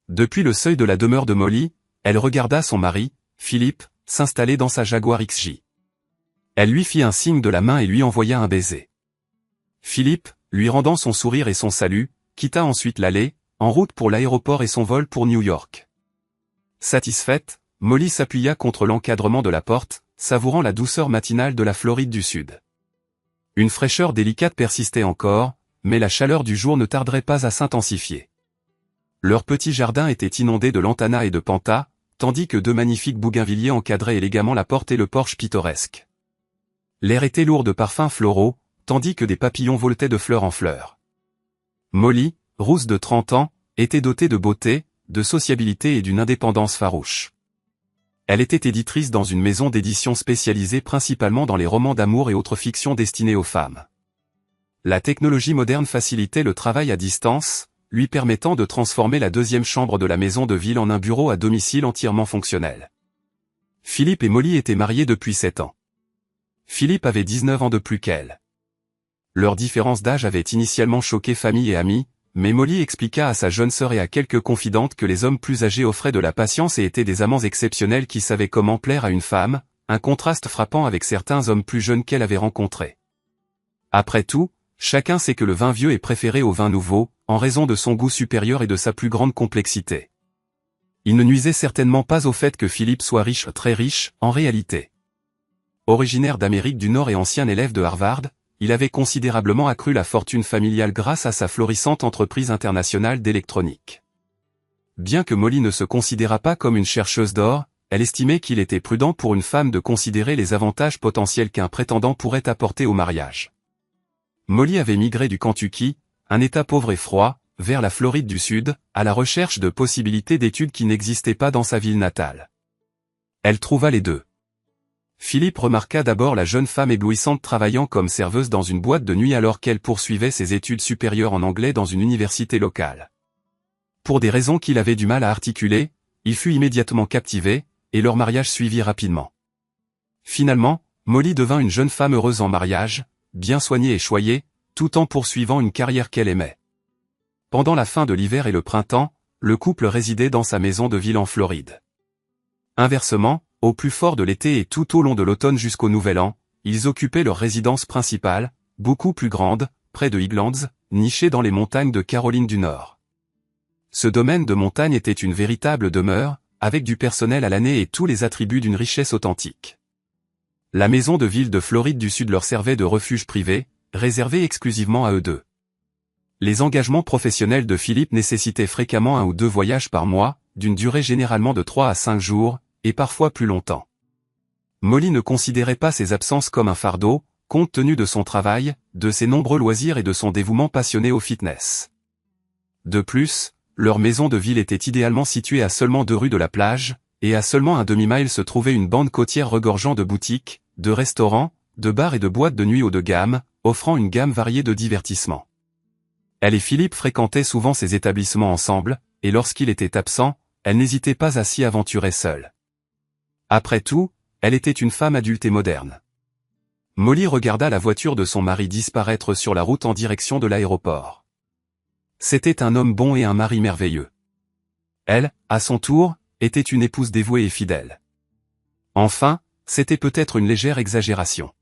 Depuis le seuil de la demeure de Molly, elle regarda son mari, Philippe, s'installer dans sa Jaguar XJ. Elle lui fit un signe de la main et lui envoya un baiser. Philippe, lui rendant son sourire et son salut, quitta ensuite l'allée, en route pour l'aéroport et son vol pour New York. Satisfaite, Molly s'appuya contre l'encadrement de la porte, savourant la douceur matinale de la Floride du Sud. Une fraîcheur délicate persistait encore, mais la chaleur du jour ne tarderait pas à s'intensifier. Leur petit jardin était inondé de lantanas et de pantas, tandis que deux magnifiques bougainvilliers encadraient élégamment la porte et le porche pittoresque. L'air était lourd de parfums floraux, tandis que des papillons voletaient de fleur en fleur. Molly, rousse de 30 ans, était dotée de beauté, de sociabilité et d'une indépendance farouche. Elle était éditrice dans une maison d'édition spécialisée principalement dans les romans d'amour et autres fictions destinées aux femmes. La technologie moderne facilitait le travail à distance, lui permettant de transformer la deuxième chambre de la maison de ville en un bureau à domicile entièrement fonctionnel. Philippe et Molly étaient mariés depuis 7 ans. Philippe avait 19 ans de plus qu'elle. Leur différence d'âge avait initialement choqué famille et amis, mais Molly expliqua à sa jeune sœur et à quelques confidentes que les hommes plus âgés offraient de la patience et étaient des amants exceptionnels qui savaient comment plaire à une femme, un contraste frappant avec certains hommes plus jeunes qu'elle avait rencontrés. Après tout, chacun sait que le vin vieux est préféré au vin nouveau, en raison de son goût supérieur et de sa plus grande complexité. Il ne nuisait certainement pas au fait que Philippe soit riche, très riche, en réalité. Originaire d'Amérique du Nord et ancien élève de Harvard, il avait considérablement accru la fortune familiale grâce à sa florissante entreprise internationale d'électronique. Bien que Molly ne se considérât pas comme une chercheuse d'or, elle estimait qu'il était prudent pour une femme de considérer les avantages potentiels qu'un prétendant pourrait apporter au mariage. Molly avait migré du Kentucky, un État pauvre et froid, vers la Floride du Sud, à la recherche de possibilités d'études qui n'existaient pas dans sa ville natale. Elle trouva les deux. Philippe remarqua d'abord la jeune femme éblouissante travaillant comme serveuse dans une boîte de nuit alors qu'elle poursuivait ses études supérieures en anglais dans une université locale. Pour des raisons qu'il avait du mal à articuler, il fut immédiatement captivé, et leur mariage suivit rapidement. Finalement, Molly devint une jeune femme heureuse en mariage, bien soignée et choyée, tout en poursuivant une carrière qu'elle aimait. Pendant la fin de l'hiver et le printemps, le couple résidait dans sa maison de ville en Floride. Inversement, au plus fort de l'été et tout au long de l'automne jusqu'au Nouvel An, ils occupaient leur résidence principale, beaucoup plus grande, près de Highlands, nichée dans les montagnes de Caroline du Nord. Ce domaine de montagne était une véritable demeure, avec du personnel à l'année et tous les attributs d'une richesse authentique. La maison de ville de Floride du Sud leur servait de refuge privé, réservé exclusivement à eux deux. Les engagements professionnels de Philippe nécessitaient fréquemment 1 ou 2 voyages par mois, d'une durée généralement de 3 à 5 jours, et parfois plus longtemps. Molly ne considérait pas ses absences comme un fardeau, compte tenu de son travail, de ses nombreux loisirs et de son dévouement passionné au fitness. De plus, leur maison de ville était idéalement située à seulement 2 rues de la plage, et à seulement un demi-mile se trouvait une bande côtière regorgeant de boutiques, de restaurants, de bars et de boîtes de nuit haut de gamme, offrant une gamme variée de divertissements. Elle et Philippe fréquentaient souvent ces établissements ensemble, et lorsqu'il était absent, elle n'hésitait pas à s'y aventurer seule. Après tout, elle était une femme adulte et moderne. Molly regarda la voiture de son mari disparaître sur la route en direction de l'aéroport. C'était un homme bon et un mari merveilleux. Elle, à son tour, était une épouse dévouée et fidèle. Enfin, c'était peut-être une légère exagération.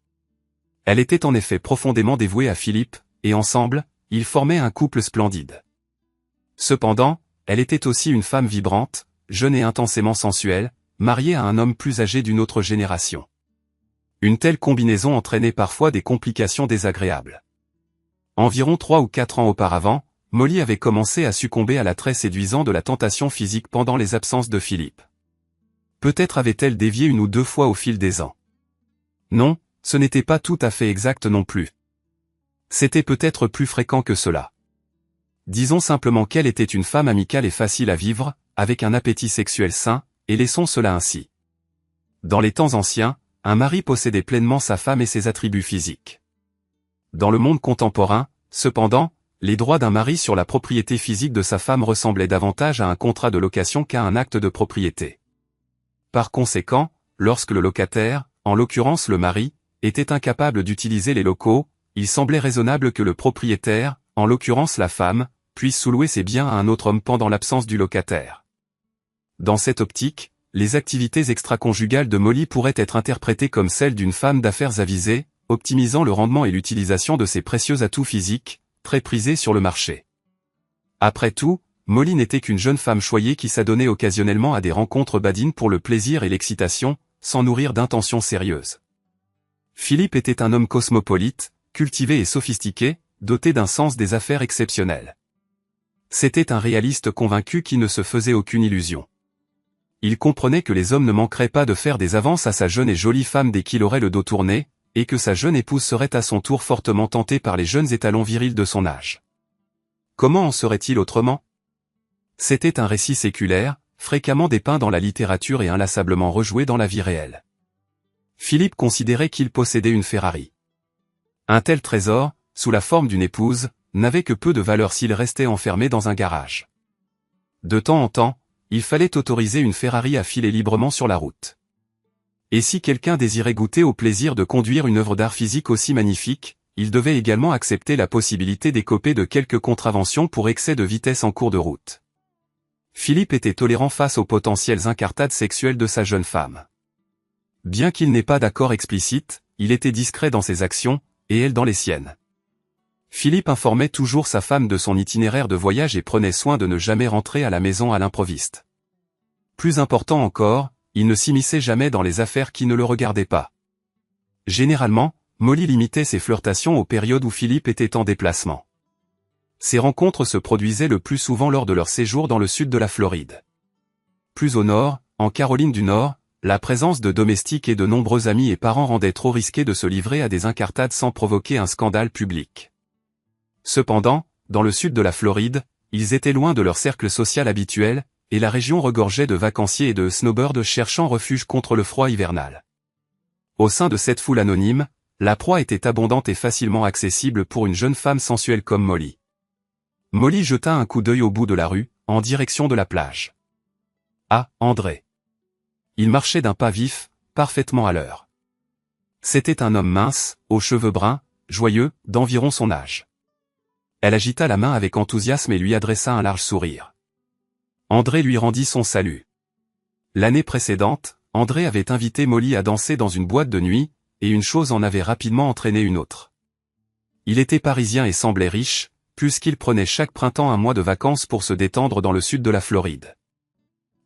Elle était en effet profondément dévouée à Philippe, et ensemble, ils formaient un couple splendide. Cependant, elle était aussi une femme vibrante, jeune et intensément sensuelle, mariée à un homme plus âgé d'une autre génération. Une telle combinaison entraînait parfois des complications désagréables. Environ 3 ou 4 ans auparavant, Molly avait commencé à succomber à l'attrait séduisant de la tentation physique pendant les absences de Philippe. Peut-être avait-elle dévié 1 ou 2 fois au fil des ans. Non, ce n'était pas tout à fait exact non plus. C'était peut-être plus fréquent que cela. Disons simplement qu'elle était une femme amicale et facile à vivre, avec un appétit sexuel sain, et laissons cela ainsi. Dans les temps anciens, un mari possédait pleinement sa femme et ses attributs physiques. Dans le monde contemporain, cependant, les droits d'un mari sur la propriété physique de sa femme ressemblaient davantage à un contrat de location qu'à un acte de propriété. Par conséquent, lorsque le locataire, en l'occurrence le mari, était incapable d'utiliser les locaux, il semblait raisonnable que le propriétaire, en l'occurrence la femme, puisse sous-louer ses biens à un autre homme pendant l'absence du locataire. Dans cette optique, les activités extra-conjugales de Molly pourraient être interprétées comme celles d'une femme d'affaires avisée, optimisant le rendement et l'utilisation de ses précieux atouts physiques, très prisés sur le marché. Après tout, Molly n'était qu'une jeune femme choyée qui s'adonnait occasionnellement à des rencontres badines pour le plaisir et l'excitation, sans nourrir d'intentions sérieuses. Philippe était un homme cosmopolite, cultivé et sophistiqué, doté d'un sens des affaires exceptionnel. C'était un réaliste convaincu qui ne se faisait aucune illusion. Il comprenait que les hommes ne manqueraient pas de faire des avances à sa jeune et jolie femme dès qu'il aurait le dos tourné, et que sa jeune épouse serait à son tour fortement tentée par les jeunes étalons virils de son âge. Comment en serait-il autrement? C'était un récit séculaire, fréquemment dépeint dans la littérature et inlassablement rejoué dans la vie réelle. Philippe considérait qu'il possédait une Ferrari. Un tel trésor, sous la forme d'une épouse, n'avait que peu de valeur s'il restait enfermé dans un garage. De temps en temps, il fallait autoriser une Ferrari à filer librement sur la route. Et si quelqu'un désirait goûter au plaisir de conduire une œuvre d'art physique aussi magnifique, il devait également accepter la possibilité d'écoper de quelques contraventions pour excès de vitesse en cours de route. Philippe était tolérant face aux potentielles incartades sexuelles de sa jeune femme. Bien qu'il n'ait pas d'accord explicite, il était discret dans ses actions, et elle dans les siennes. Philippe informait toujours sa femme de son itinéraire de voyage et prenait soin de ne jamais rentrer à la maison à l'improviste. Plus important encore, il ne s'immisçait jamais dans les affaires qui ne le regardaient pas. Généralement, Molly limitait ses flirtations aux périodes où Philippe était en déplacement. Ces rencontres se produisaient le plus souvent lors de leur séjour dans le sud de la Floride. Plus au nord, en Caroline du Nord, la présence de domestiques et de nombreux amis et parents rendait trop risqué de se livrer à des incartades sans provoquer un scandale public. Cependant, dans le sud de la Floride, ils étaient loin de leur cercle social habituel, et la région regorgeait de vacanciers et de snowbirds cherchant refuge contre le froid hivernal. Au sein de cette foule anonyme, la proie était abondante et facilement accessible pour une jeune femme sensuelle comme Molly. Molly jeta un coup d'œil au bout de la rue, en direction de la plage. Ah, André. Il marchait d'un pas vif, parfaitement à l'heure. C'était un homme mince, aux cheveux bruns, joyeux, d'environ son âge. Elle agita la main avec enthousiasme et lui adressa un large sourire. André lui rendit son salut. L'année précédente, André avait invité Molly à danser dans une boîte de nuit, et une chose en avait rapidement entraîné une autre. Il était parisien et semblait riche, puisqu'il prenait chaque printemps un mois de vacances pour se détendre dans le sud de la Floride.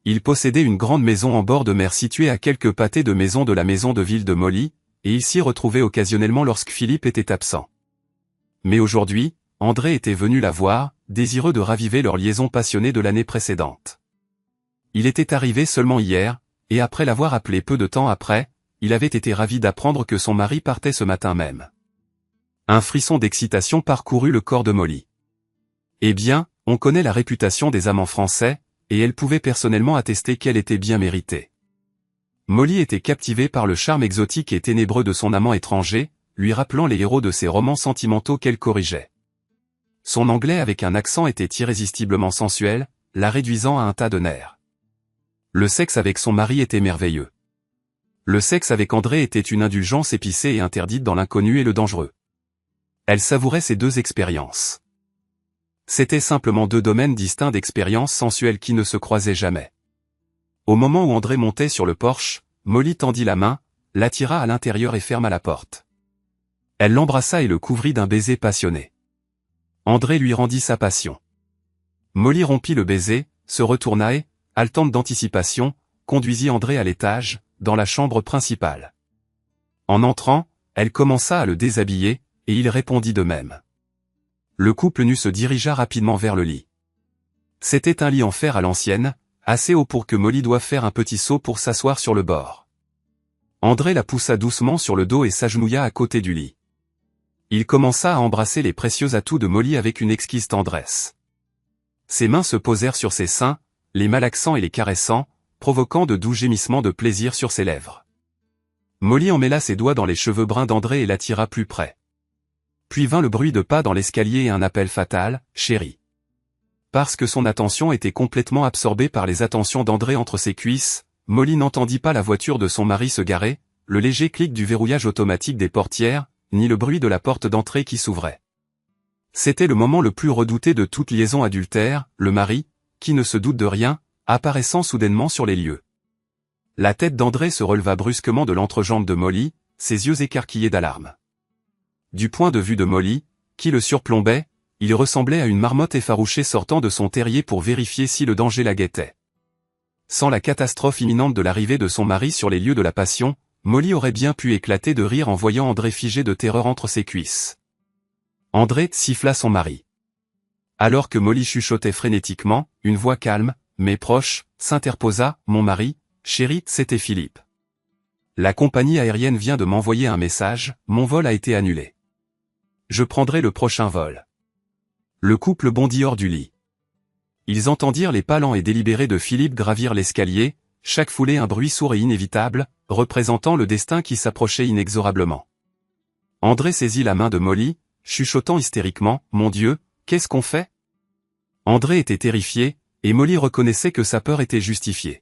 Il possédait une grande maison en bord de mer située à quelques pâtés de maison de la maison de ville de Molly, et il s'y retrouvait occasionnellement lorsque Philippe était absent. Mais aujourd'hui, André était venu la voir, désireux de raviver leur liaison passionnée de l'année précédente. Il était arrivé seulement hier, et après l'avoir appelé peu de temps après, il avait été ravi d'apprendre que son mari partait ce matin même. Un frisson d'excitation parcourut le corps de Molly. Eh bien, on connaît la réputation des amants français, et elle pouvait personnellement attester qu'elle était bien méritée. Molly était captivée par le charme exotique et ténébreux de son amant étranger, lui rappelant les héros de ses romans sentimentaux qu'elle corrigeait. Son anglais avec un accent était irrésistiblement sensuel, la réduisant à un tas de nerfs. Le sexe avec son mari était merveilleux. Le sexe avec André était une indulgence épicée et interdite dans l'inconnu et le dangereux. Elle savourait ces deux expériences. C'étaient simplement deux domaines distincts d'expériences sensuelles qui ne se croisaient jamais. Au moment où André montait sur le porche, Molly tendit la main, l'attira à l'intérieur et ferma la porte. Elle l'embrassa et le couvrit d'un baiser passionné. André lui rendit sa passion. Molly rompit le baiser, se retourna et, haletante d'anticipation, conduisit André à l'étage, dans la chambre principale. En entrant, elle commença à le déshabiller, et il répondit de même. Le couple nu se dirigea rapidement vers le lit. C'était un lit en fer à l'ancienne, assez haut pour que Molly doive faire un petit saut pour s'asseoir sur le bord. André la poussa doucement sur le dos et s'agenouilla à côté du lit. Il commença à embrasser les précieux atouts de Molly avec une exquise tendresse. Ses mains se posèrent sur ses seins, les malaxant et les caressant, provoquant de doux gémissements de plaisir sur ses lèvres. Molly emmêla ses doigts dans les cheveux bruns d'André et l'attira plus près. Puis vint le bruit de pas dans l'escalier et un appel fatal, « Chérie ». Parce que son attention était complètement absorbée par les attentions d'André entre ses cuisses, Molly n'entendit pas la voiture de son mari se garer, le léger clic du verrouillage automatique des portières, ni le bruit de la porte d'entrée qui s'ouvrait. C'était le moment le plus redouté de toute liaison adultère, le mari, qui ne se doute de rien, apparaissant soudainement sur les lieux. La tête d'André se releva brusquement de l'entrejambe de Molly, ses yeux écarquillés d'alarme. Du point de vue de Molly, qui le surplombait, il ressemblait à une marmotte effarouchée sortant de son terrier pour vérifier si le danger la guettait. Sans la catastrophe imminente de l'arrivée de son mari sur les lieux de la passion, Molly aurait bien pu éclater de rire en voyant André figé de terreur entre ses cuisses. André siffla son mari. Alors que Molly chuchotait frénétiquement, une voix calme, mais proche, s'interposa. « Mon mari, chérie, c'était Philippe. La compagnie aérienne vient de m'envoyer un message, mon vol a été annulé. Je prendrai le prochain vol. » Le couple bondit hors du lit. Ils entendirent les pas lents et délibérés de Philippe gravir l'escalier, chaque foulée un bruit sourd et inévitable, représentant le destin qui s'approchait inexorablement. André saisit la main de Molly, chuchotant hystériquement, « Mon Dieu, qu'est-ce qu'on fait ?» André était terrifié, et Molly reconnaissait que sa peur était justifiée.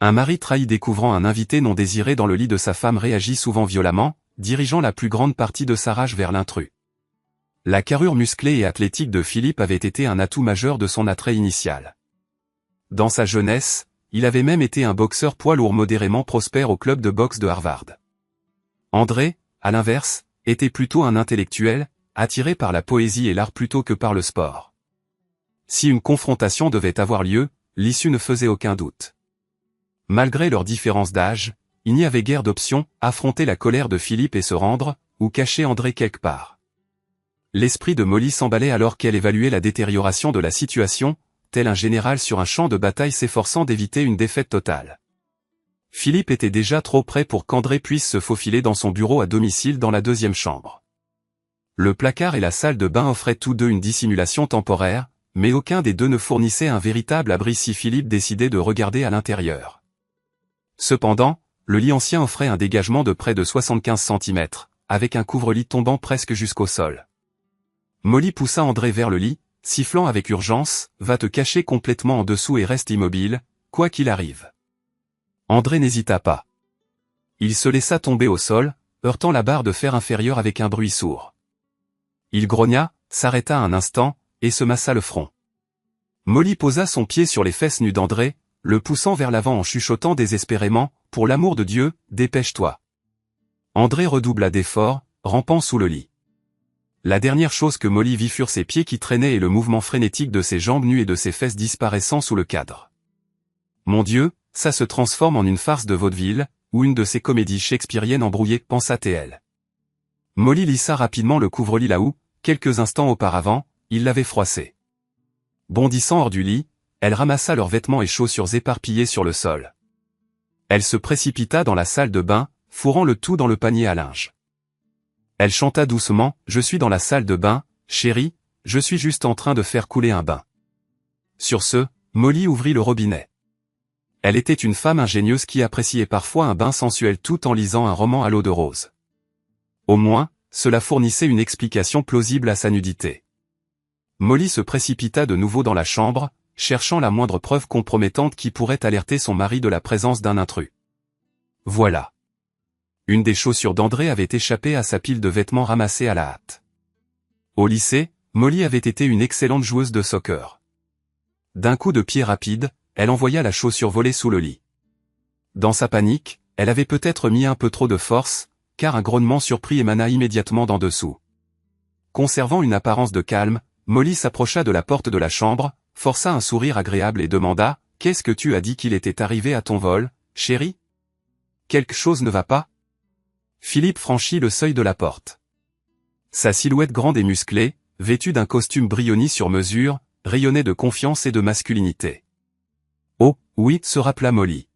Un mari trahi découvrant un invité non désiré dans le lit de sa femme réagit souvent violemment, dirigeant la plus grande partie de sa rage vers l'intrus. La carrure musclée et athlétique de Philippe avait été un atout majeur de son attrait initial. Dans sa jeunesse, il avait même été un boxeur poids lourd modérément prospère au club de boxe de Harvard. André, à l'inverse, était plutôt un intellectuel, attiré par la poésie et l'art plutôt que par le sport. Si une confrontation devait avoir lieu, l'issue ne faisait aucun doute. Malgré leur différence d'âge, il n'y avait guère d'option, affronter la colère de Philippe et se rendre, ou cacher André quelque part. L'esprit de Molly s'emballait alors qu'elle évaluait la détérioration de la situation, tel un général sur un champ de bataille s'efforçant d'éviter une défaite totale. Philippe était déjà trop près pour qu'André puisse se faufiler dans son bureau à domicile dans la deuxième chambre. Le placard et la salle de bain offraient tous deux une dissimulation temporaire, mais aucun des deux ne fournissait un véritable abri si Philippe décidait de regarder à l'intérieur. Cependant, le lit ancien offrait un dégagement de près de 75 cm, avec un couvre-lit tombant presque jusqu'au sol. Molly poussa André vers le lit, sifflant avec urgence, « Va te cacher complètement en dessous et reste immobile, quoi qu'il arrive. » André n'hésita pas. Il se laissa tomber au sol, heurtant la barre de fer inférieure avec un bruit sourd. Il grogna, s'arrêta un instant, et se massa le front. Molly posa son pied sur les fesses nues d'André, le poussant vers l'avant en chuchotant désespérément, « Pour l'amour de Dieu, dépêche-toi. » André redoubla d'efforts, rampant sous le lit. La dernière chose que Molly vit furent ses pieds qui traînaient et le mouvement frénétique de ses jambes nues et de ses fesses disparaissant sous le cadre. Mon Dieu, ça se transforme en une farce de vaudeville, ou une de ces comédies shakespeariennes embrouillées, pensa-t-elle. Molly lissa rapidement le couvre-lit là où, quelques instants auparavant, il l'avait froissé. Bondissant hors du lit, elle ramassa leurs vêtements et chaussures éparpillés sur le sol. Elle se précipita dans la salle de bain, fourrant le tout dans le panier à linge. Elle chanta doucement, « Je suis dans la salle de bain, chérie, je suis juste en train de faire couler un bain. » Sur ce, Molly ouvrit le robinet. Elle était une femme ingénieuse qui appréciait parfois un bain sensuel tout en lisant un roman à l'eau de rose. Au moins, cela fournissait une explication plausible à sa nudité. Molly se précipita de nouveau dans la chambre, cherchant la moindre preuve compromettante qui pourrait alerter son mari de la présence d'un intrus. Voilà. Une des chaussures d'André avait échappé à sa pile de vêtements ramassés à la hâte. Au lycée, Molly avait été une excellente joueuse de soccer. D'un coup de pied rapide, elle envoya la chaussure voler sous le lit. Dans sa panique, elle avait peut-être mis un peu trop de force, car un grognement surpris émana immédiatement d'en dessous. Conservant une apparence de calme, Molly s'approcha de la porte de la chambre, força un sourire agréable et demanda, « Qu'est-ce que tu as dit qu'il était arrivé à ton vol, chérie ? Quelque chose ne va pas ?» Philippe franchit le seuil de la porte. Sa silhouette grande et musclée, vêtue d'un costume brioni sur mesure, rayonnait de confiance et de masculinité. « Oh, oui, se rappela Molly.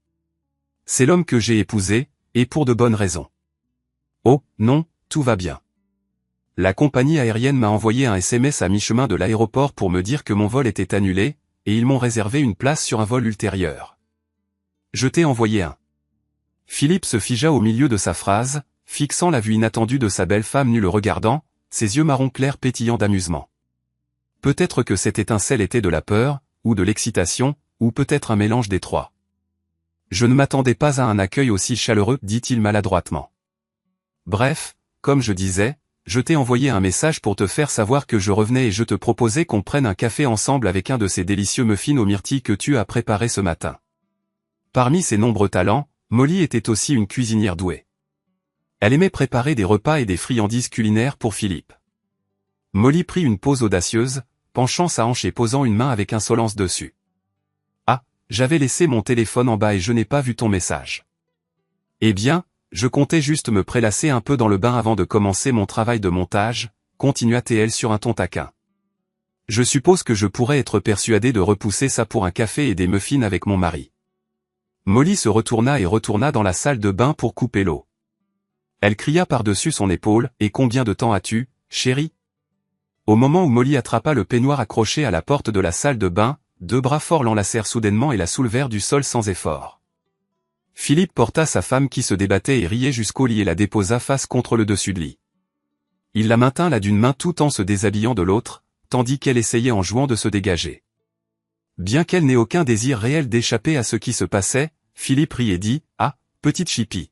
C'est l'homme que j'ai épousé, et pour de bonnes raisons. »« Oh, non, tout va bien. La compagnie aérienne m'a envoyé un SMS à mi-chemin de l'aéroport pour me dire que mon vol était annulé, et ils m'ont réservé une place sur un vol ultérieur. Je t'ai envoyé un. » Philippe se figea au milieu de sa phrase, fixant la vue inattendue de sa belle femme nue le regardant, ses yeux marron clair pétillant d'amusement. Peut-être que cette étincelle était de la peur, ou de l'excitation, ou peut-être un mélange des trois. Je ne m'attendais pas à un accueil aussi chaleureux, dit-il maladroitement. Bref, comme je disais, je t'ai envoyé un message pour te faire savoir que je revenais et je te proposais qu'on prenne un café ensemble avec un de ces délicieux muffins aux myrtilles que tu as préparé ce matin. » Parmi ses nombreux talents, Molly était aussi une cuisinière douée. Elle aimait préparer des repas et des friandises culinaires pour Philippe. Molly prit une pose audacieuse, penchant sa hanche et posant une main avec insolence dessus. « Ah, j'avais laissé mon téléphone en bas et je n'ai pas vu ton message. »« Eh bien, je comptais juste me prélasser un peu dans le bain avant de commencer mon travail de montage, » continua-t-elle sur un ton taquin. « Je suppose que je pourrais être persuadée de repousser ça pour un café et des muffins avec mon mari. » Molly se retourna et retourna dans la salle de bain pour couper l'eau. Elle cria par-dessus son épaule, « Et combien de temps as-tu, chérie ?» Au moment où Molly attrapa le peignoir accroché à la porte de la salle de bain, deux bras forts l'enlacèrent soudainement et la soulevèrent du sol sans effort. Philippe porta sa femme qui se débattait et riait jusqu'au lit et la déposa face contre le dessus de lit. Il la maintint là d'une main tout en se déshabillant de l'autre, tandis qu'elle essayait en jouant de se dégager. Bien qu'elle n'ait aucun désir réel d'échapper à ce qui se passait, Philippe rit et dit « Ah, petite chipie.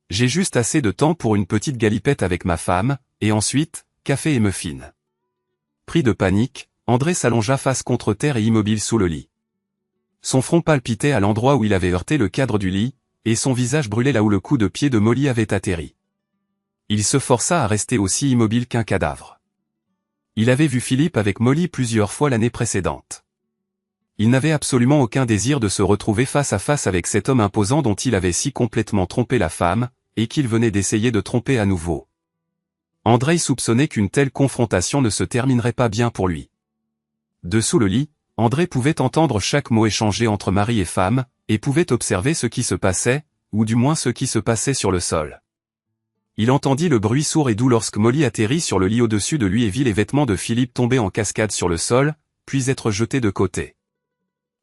J'ai juste assez de temps pour une petite galipette avec ma femme, et ensuite, café et muffins. » Pris de panique, André s'allongea face contre terre et immobile sous le lit. Son front palpitait à l'endroit où il avait heurté le cadre du lit, et son visage brûlait là où le coup de pied de Molly avait atterri. Il se força à rester aussi immobile qu'un cadavre. Il avait vu Philippe avec Molly plusieurs fois l'année précédente. Il n'avait absolument aucun désir de se retrouver face à face avec cet homme imposant dont il avait si complètement trompé la femme, et qu'il venait d'essayer de tromper à nouveau. André soupçonnait qu'une telle confrontation ne se terminerait pas bien pour lui. Dessous le lit, André pouvait entendre chaque mot échangé entre mari et femme, et pouvait observer ce qui se passait, ou du moins ce qui se passait sur le sol. Il entendit le bruit sourd et doux lorsque Molly atterrit sur le lit au-dessus de lui et vit les vêtements de Philippe tomber en cascade sur le sol, puis être jetés de côté.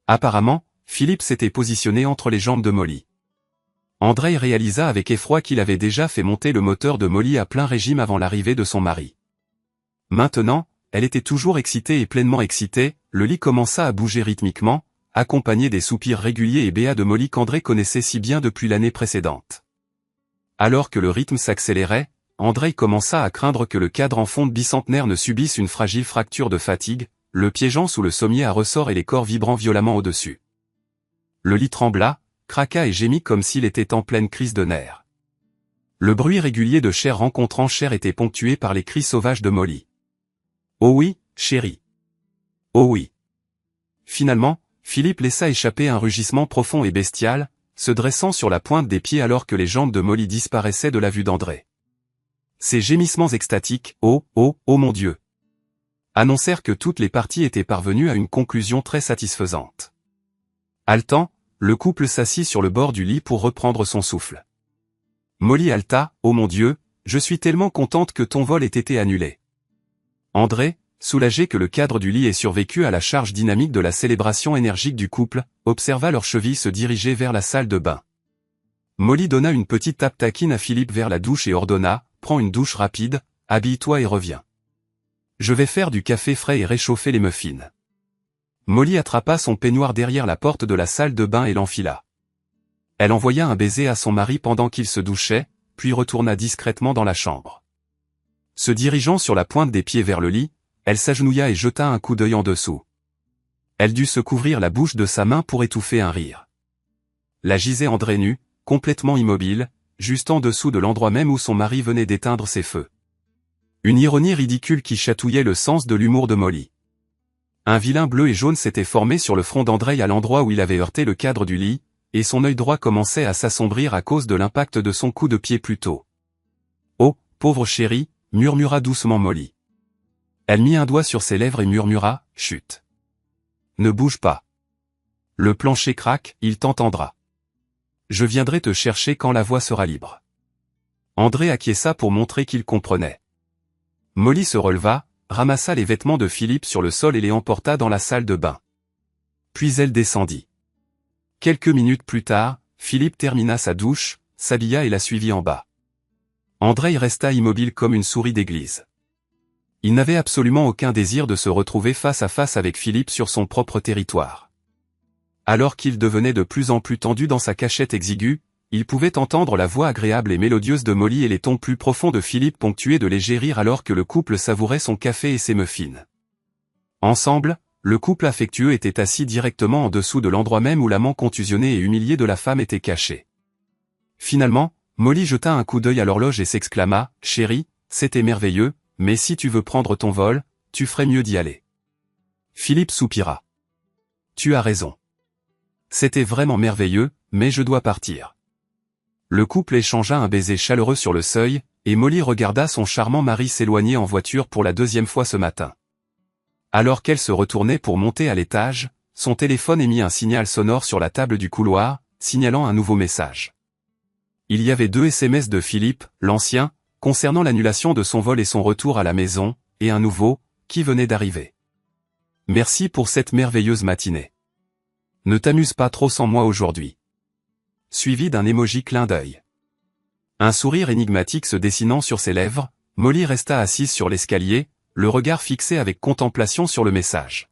Apparemment, Philippe s'était positionné entre les jambes de Molly. André réalisa avec effroi qu'il avait déjà fait monter le moteur de Molly à plein régime avant l'arrivée de son mari. Maintenant, elle était toujours excitée et pleinement excitée, le lit commença à bouger rythmiquement, accompagné des soupirs réguliers et béats de Molly qu'André connaissait si bien depuis l'année précédente. Alors que le rythme s'accélérait, André commença à craindre que le cadre en fonte bicentenaire ne subisse une fragile fracture de fatigue, le piégeant sous le sommier à ressort et les corps vibrant violemment au-dessus. Le lit trembla, craqua et gémit comme s'il était en pleine crise de nerfs. Le bruit régulier de chair rencontrant chair était ponctué par les cris sauvages de Molly. « Oh oui, chérie. Oh oui. » Finalement, Philippe laissa échapper un rugissement profond et bestial, se dressant sur la pointe des pieds alors que les jambes de Molly disparaissaient de la vue d'André. Ces gémissements extatiques, « Oh, oh, oh mon Dieu !» annoncèrent que toutes les parties étaient parvenues à une conclusion très satisfaisante. Haletant, le couple s'assit sur le bord du lit pour reprendre son souffle. Molly haleta, « Oh mon Dieu, je suis tellement contente que ton vol ait été annulé. » André, soulagé que le cadre du lit ait survécu à la charge dynamique de la célébration énergique du couple, observa leurs chevilles se diriger vers la salle de bain. Molly donna une petite tape taquine à Philippe vers la douche et ordonna, « Prends une douche rapide, habille-toi et reviens. Je vais faire du café frais et réchauffer les muffins. » Molly attrapa son peignoir derrière la porte de la salle de bain et l'enfila. Elle envoya un baiser à son mari pendant qu'il se douchait, puis retourna discrètement dans la chambre. Se dirigeant sur la pointe des pieds vers le lit, elle s'agenouilla et jeta un coup d'œil en dessous. Elle dut se couvrir la bouche de sa main pour étouffer un rire. Là gisait André nu, complètement immobile, juste en dessous de l'endroit même où son mari venait d'éteindre ses feux. Une ironie ridicule qui chatouillait le sens de l'humour de Molly. Un vilain bleu et jaune s'était formé sur le front d'André à l'endroit où il avait heurté le cadre du lit, et son œil droit commençait à s'assombrir à cause de l'impact de son coup de pied plus tôt. « Oh, pauvre chérie !» murmura doucement Molly. Elle mit un doigt sur ses lèvres et murmura, « Chut. Ne bouge pas. Le plancher craque, il t'entendra. Je viendrai te chercher quand la voie sera libre. » André acquiesça pour montrer qu'il comprenait. Molly se releva, ramassa les vêtements de Philippe sur le sol et les emporta dans la salle de bain. Puis elle descendit. Quelques minutes plus tard, Philippe termina sa douche, s'habilla et la suivit en bas. André resta immobile comme une souris d'église. Il n'avait absolument aucun désir de se retrouver face à face avec Philippe sur son propre territoire. Alors qu'il devenait de plus en plus tendu dans sa cachette exiguë, Il pouvait entendre la voix agréable et mélodieuse de Molly et les tons plus profonds de Philippe ponctués de légers rires alors que le couple savourait son café et ses muffins. Ensemble, le couple affectueux était assis directement en dessous de l'endroit même où l'amant contusionné et humilié de la femme était caché. Finalement, Molly jeta un coup d'œil à l'horloge et s'exclama « Chérie, c'était merveilleux, mais si tu veux prendre ton vol, tu ferais mieux d'y aller. » Philippe soupira. « Tu as raison. C'était vraiment merveilleux, mais je dois partir. » Le couple échangea un baiser chaleureux sur le seuil, et Molly regarda son charmant mari s'éloigner en voiture pour la deuxième fois ce matin. Alors qu'elle se retournait pour monter à l'étage, son téléphone émit un signal sonore sur la table du couloir, signalant un nouveau message. Il y avait 2 SMS de Philippe, l'ancien, concernant l'annulation de son vol et son retour à la maison, et un nouveau, qui venait d'arriver. « Merci pour cette merveilleuse matinée. Ne t'amuse pas trop sans moi aujourd'hui. » Suivi d'un emoji clin d'œil. Un sourire énigmatique se dessinant sur ses lèvres, Molly resta assise sur l'escalier, le regard fixé avec contemplation sur le message.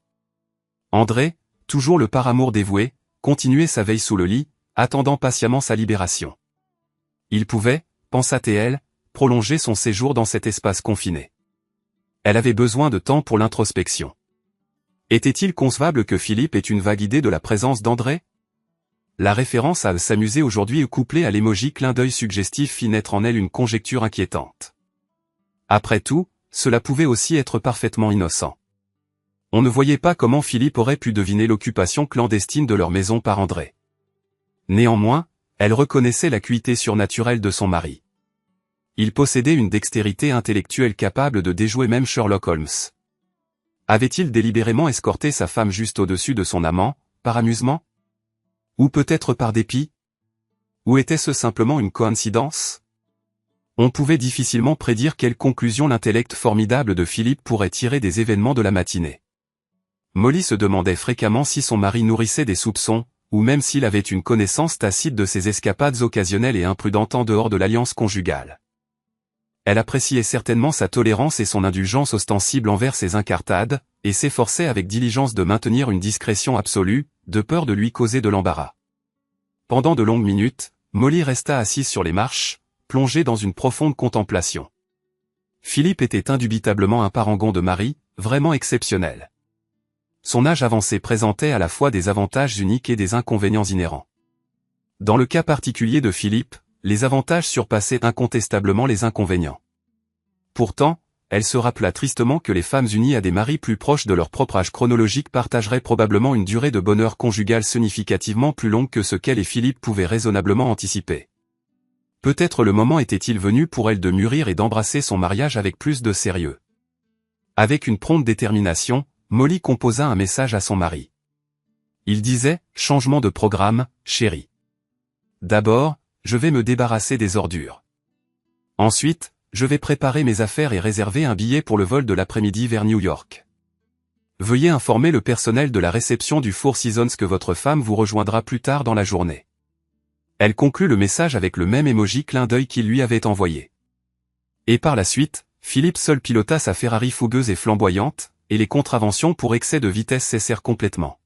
André, toujours le paramour dévoué, continuait sa veille sous le lit, attendant patiemment sa libération. Il pouvait, pensa-t-elle, prolonger son séjour dans cet espace confiné. Elle avait besoin de temps pour l'introspection. Était-il concevable que Philippe ait une vague idée de la présence d'André? La référence à s'amuser aujourd'hui couplée à l'émoji clin d'œil suggestif fit naître en elle une conjecture inquiétante. Après tout, cela pouvait aussi être parfaitement innocent. On ne voyait pas comment Philippe aurait pu deviner l'occupation clandestine de leur maison par André. Néanmoins, elle reconnaissait l'acuité surnaturelle de son mari. Il possédait une dextérité intellectuelle capable de déjouer même Sherlock Holmes. Avait-il délibérément escorté sa femme juste au-dessus de son amant, par amusement? Ou peut-être par dépit? Ou était-ce simplement une coïncidence? On pouvait difficilement prédire quelle conclusion l'intellect formidable de Philippe pourrait tirer des événements de la matinée. Molly se demandait fréquemment si son mari nourrissait des soupçons, ou même s'il avait une connaissance tacite de ses escapades occasionnelles et imprudentes en dehors de l'alliance conjugale. Elle appréciait certainement sa tolérance et son indulgence ostensible envers ses incartades, et s'efforçait avec diligence de maintenir une discrétion absolue, de peur de lui causer de l'embarras. Pendant de longues minutes, Molly resta assise sur les marches, plongée dans une profonde contemplation. Philippe était indubitablement un parangon de mari, vraiment exceptionnel. Son âge avancé présentait à la fois des avantages uniques et des inconvénients inhérents. Dans le cas particulier de Philippe, les avantages surpassaient incontestablement les inconvénients. Pourtant, elle se rappela tristement que les femmes unies à des maris plus proches de leur propre âge chronologique partageraient probablement une durée de bonheur conjugal significativement plus longue que ce qu'elle et Philippe pouvaient raisonnablement anticiper. Peut-être le moment était-il venu pour elle de mûrir et d'embrasser son mariage avec plus de sérieux. Avec une prompte détermination, Molly composa un message à son mari. Il disait « Changement de programme, chérie. D'abord, je vais me débarrasser des ordures. Ensuite, je vais préparer mes affaires et réserver un billet pour le vol de l'après-midi vers New York. Veuillez informer le personnel de la réception du Four Seasons que votre femme vous rejoindra plus tard dans la journée. » Elle conclut le message avec le même emoji clin d'œil qu'il lui avait envoyé. Et par la suite, Philippe seul pilota sa Ferrari fougueuse et flamboyante, et les contraventions pour excès de vitesse cessèrent complètement.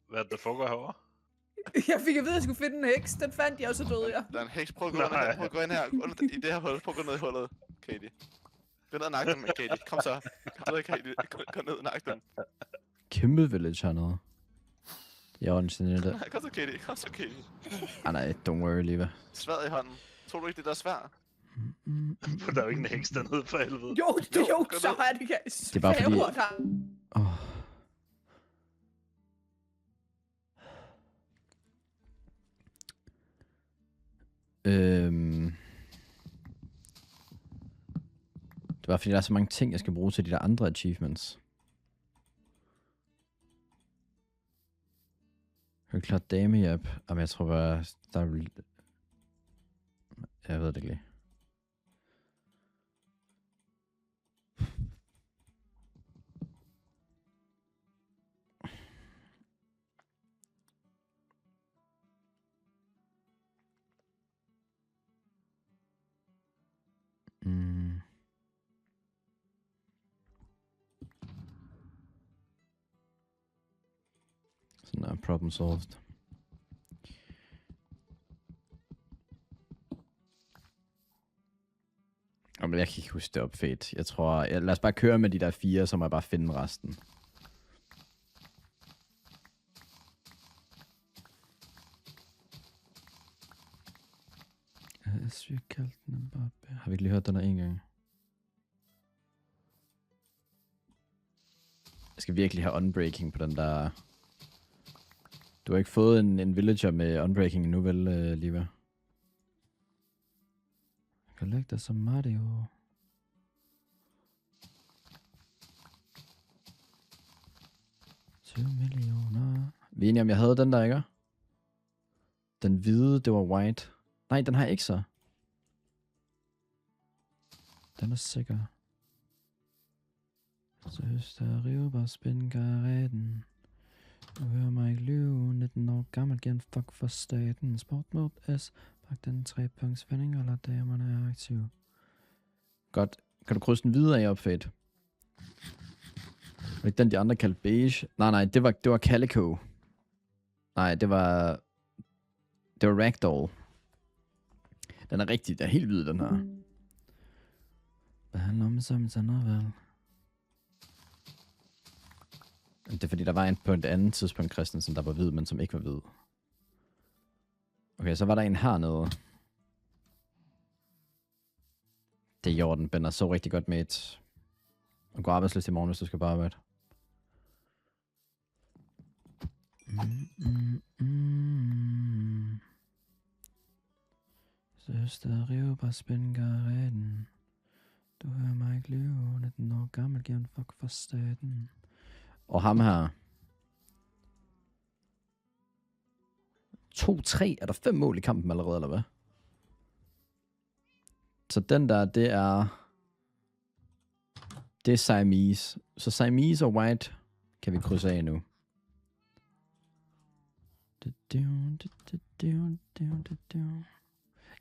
Hvad der foregår herovre? Jeg fik at vide, at jeg skulle finde en heks. Den fandt jeg, og så døde jeg. Der er en heks. Prøv at gå ind her. Prøv at gå ind her. I det her hul. Prøv at gå ned i hullet, Katie. Gå ned og nakke dem, Katie. Kom så. Kom ned, Katie. Gå ned og nakke dem. Kæmpe village hernede. Jeg er det. Nej, kom så, Katie. Kom så, Katie. Nej, don't worry, Liva. Sværet i hånden. Tror du ikke, det der er svært? Der er jo ikke en heks dernede for helvede. Jo, gå så ned. er det. Det er bare fordi... Åh. Det var fordi, der er så mange ting, jeg skal bruge til de der andre achievements. Helt klart damehjælp. Jamen, jeg tror bare, der vil... Jeg ved det ikke lige. Sådan er problem solved. Jeg kan ikke huske det op fedt. Jeg tror, lad os bare køre med de der 4, så må jeg bare finde resten. Vi kaldte den bare... Har vi ikke lige hørt den her en gang? Jeg skal virkelig have unbreaking på den der... Du har ikke fået en villager med unbreaking endnu, vel, Liva? Jeg kan lægge dig som Mario. Millioner. Vi er enige om, jeg havde den der, ikke? Den hvide, det var white. Nej, den har jeg ikke så. Den er sikker. Så der river bare spændkaretten. Du hører mig ikke lyve. 19 år gammel, gen fuck for staten. Sport mode S. Pak den 3-punkts vending, og lad damerne er aktiv. Godt. Kan du krydse den videre af op, fedt? Var ikke den, de andre kaldte beige? Nej, det var Calico. Nej, det var Ragdoll. Den er rigtig, den er helt hvid, den her. Behandler mig som sådan noget, vel? Det er fordi, der var en på et andet tidspunkt, Christensen, der var hvid, men som ikke var hvid. Okay, så var der en hernede. Det er Jorden, Ben er så rigtig godt med et... Og gå arbejdsløst i morgen, hvis du skal bare arbejde. Søster, rive bare spændkaretten. Du hører mig ikke lyve. 19 år gammel, giver en fuck for staten. Og ham her. 2-3. Er der 5 mål i kampen allerede, eller hvad? Så den der, det er Siamese. Så Siamese og White kan vi krydse af nu.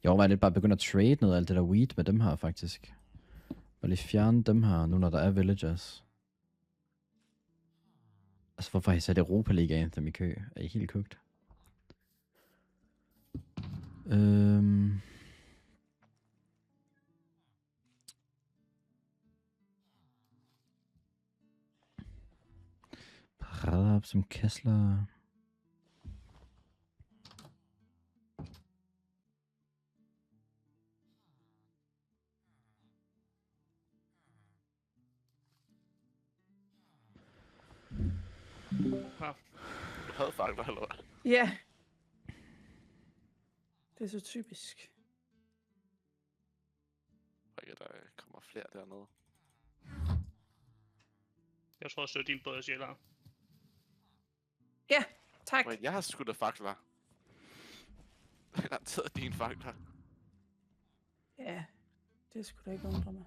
Jeg overvejer lidt bare at begynde at trade noget af alt det der weed med dem her, faktisk. Og lige fjerne dem her, nu når der er villagers. Altså, hvorfor har I sat Europa League Anthem i kø? Er I helt kogt? Parader op som Kessler. Du havde fakler, eller hvad? Ja. Det er så typisk. Ikke, der kommer flere dernede. Jeg tror også, det er din båd, Sjælland. Ja, tak. Wait, jeg har skudt af fakler. Jeg har taget dine fakler. Ja, det skulle da ikke undre mig.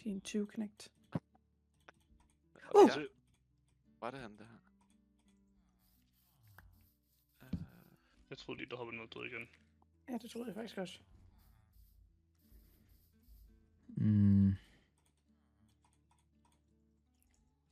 Din 20-knægt. Ja. Var det han, det her? Jeg troede lige, der hoppede noget død igen. Ja, det troede jeg faktisk også. Mm.